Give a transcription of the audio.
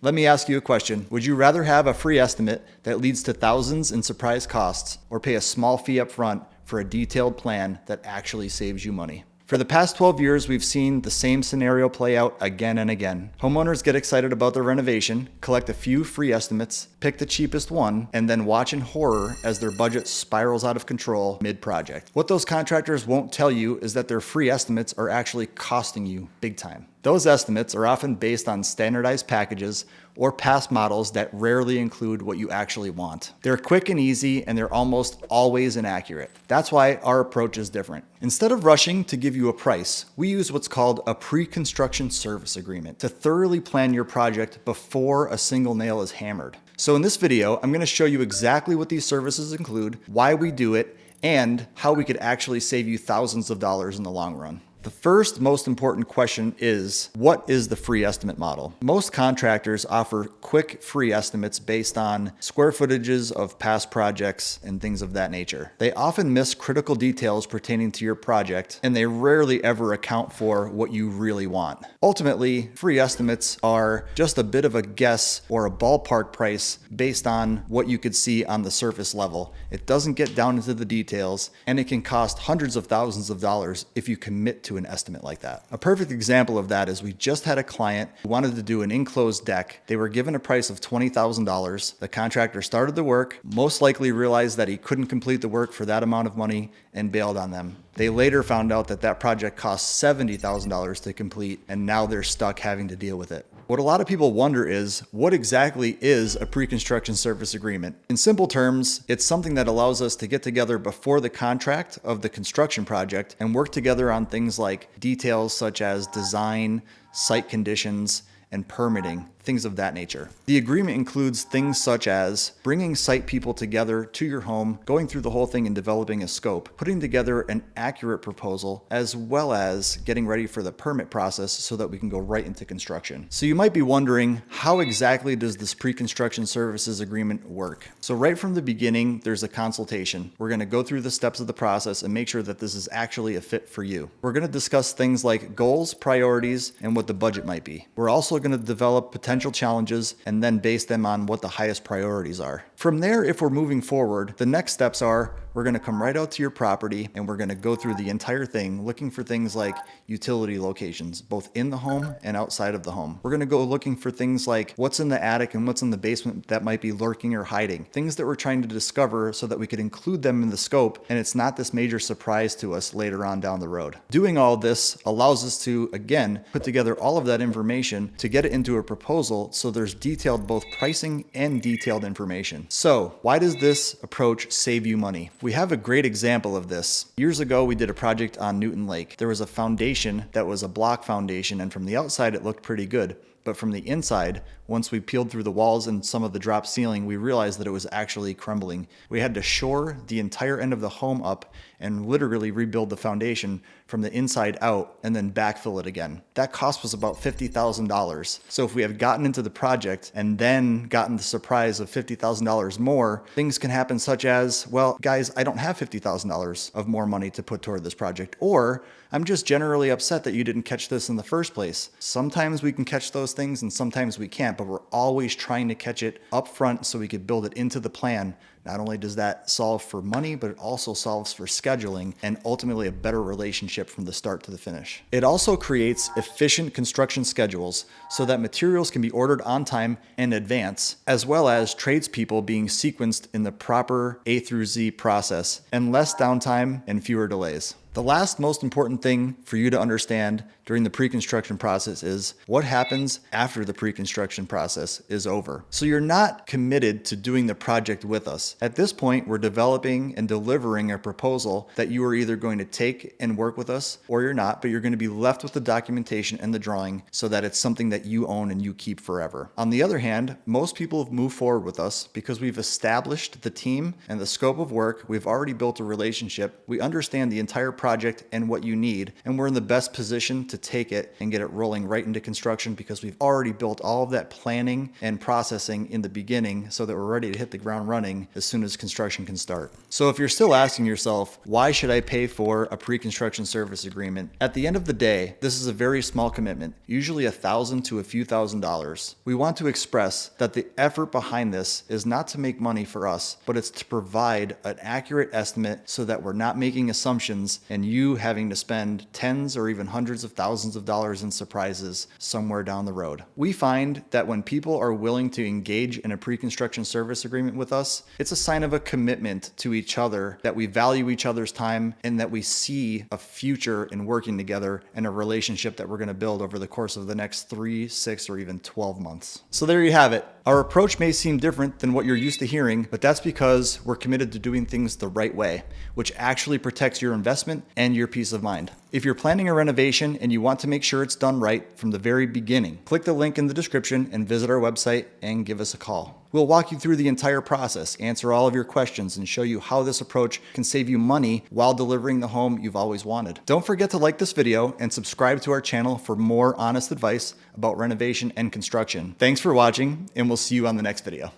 Let me ask you a question. Would you rather have a free estimate that leads to thousands in surprise costs, or pay a small fee up front for a detailed plan that actually saves you money? For the past 12 years, we've seen the same scenario play out again and again. Homeowners get excited about their renovation, collect a few free estimates, pick the cheapest one, and then watch in horror as their budget spirals out of control mid-project. What those contractors won't tell you is that their free estimates are actually costing you big time. Those estimates are often based on standardized packages or past models that rarely include what you actually want. They're quick and easy, and they're almost always inaccurate. That's why our approach is different. Instead of rushing to give you a price, we use what's called a pre-construction service agreement to thoroughly plan your project before a single nail is hammered. So in this video, I'm going to show you exactly what these services include, why we do it, and how we could actually save you thousands of dollars in the long run. The first most important question is, what is the free estimate model? Most contractors offer quick free estimates based on square footages of past projects and things of that nature. They often miss critical details pertaining to your project, and they rarely ever account for what you really want. Ultimately, free estimates are just a bit of a guess or a ballpark price based on what you could see on the surface level. It doesn't get down into the details, and it can cost hundreds of thousands of dollars if you commit to an estimate like that. A perfect example of that is we just had a client who wanted to do an enclosed deck. They were given a price of $20,000. The contractor started the work, most likely realized that he couldn't complete the work for that amount of money, and bailed on them. They later found out that that project cost $70,000 to complete, and now they're stuck having to deal with it. What a lot of people wonder is, what exactly is a pre-construction service agreement? In simple terms, it's something that allows us to get together before the contract of the construction project and work together on things like details such as design, site conditions, and permitting, things of that nature. The agreement includes things such as bringing site people together to your home, going through the whole thing and developing a scope, putting together an accurate proposal, as well as getting ready for the permit process so that we can go right into construction. So you might be wondering, how exactly does this pre-construction services agreement work? So right from the beginning, there's a consultation. We're going to go through the steps of the process and make sure that this is actually a fit for you. We're going to discuss things like goals, priorities, and what the budget might be. We're also going to develop potential challenges and then base them on what the highest priorities are. From there, if we're moving forward, the next steps are we're going to come right out to your property and we're going to go through the entire thing looking for things like utility locations, both in the home and outside of the home. We're going to go looking for things like what's in the attic and what's in the basement that might be lurking or hiding, things that we're trying to discover so that we could include them in the scope and it's not this major surprise to us later on down the road. Doing all this allows us to, again, put together all of that information to get it into a proposal so there's detailed both pricing and detailed information. So why does this approach save you money? We have a great example of this. Years ago, we did a project on Newton Lake. There was a foundation that was a block foundation, and from the outside, it looked pretty good. But from the inside, once we peeled through the walls and some of the drop ceiling, we realized that it was actually crumbling. We had to shore the entire end of the home up and literally rebuild the foundation from the inside out and then backfill it again. That cost was about $50,000. So if we have gotten into the project and then gotten the surprise of $50,000 more, things can happen such as, well, guys, I don't have $50,000 of more money to put toward this project, or I'm just generally upset that you didn't catch this in the first place. Sometimes we can catch those things and sometimes we can't, but we're always trying to catch it up front so we could build it into the plan. Not only does that solve for money, but it also solves for scheduling and ultimately a better relationship from the start to the finish. It also creates efficient construction schedules so that materials can be ordered on time in advance, as well as tradespeople being sequenced in the proper A through Z process, and less downtime and fewer delays. The last most important thing for you to understand during the pre-construction process is what happens after the pre-construction process is over. So you're not committed to doing the project with us. At this point, we're developing and delivering a proposal that you are either going to take and work with us or you're not, but you're going to be left with the documentation and the drawing so that it's something that you own and you keep forever. On the other hand, most people have moved forward with us because we've established the team and the scope of work. We've already built a relationship. We understand the entire process project and what you need, and we're in the best position to take it and get it rolling right into construction because we've already built all of that planning and processing in the beginning so that we're ready to hit the ground running as soon as construction can start. So if you're still asking yourself, why should I pay for a pre-construction service agreement? At the end of the day, this is a very small commitment, usually $1,000 to a few $1,000s. We want to express that the effort behind this is not to make money for us, but it's to provide an accurate estimate so that we're not making assumptions and you having to spend tens or even hundreds of thousands of dollars in surprises somewhere down the road. We find that when people are willing to engage in a pre-construction service agreement with us, it's a sign of a commitment to each other, that we value each other's time and that we see a future in working together and a relationship that we're going to build over the course of the next 3, 6, or even 12 months. So there you have it. Our approach may seem different than what you're used to hearing, but that's because we're committed to doing things the right way, which actually protects your investment and your peace of mind. If you're planning a renovation and you want to make sure it's done right from the very beginning, click the link in the description and visit our website and give us a call. We'll walk you through the entire process, answer all of your questions, and show you how this approach can save you money while delivering the home you've always wanted. Don't forget to like this video and subscribe to our channel for more honest advice about renovation and construction. Thanks for watching, and we'll see you on the next video.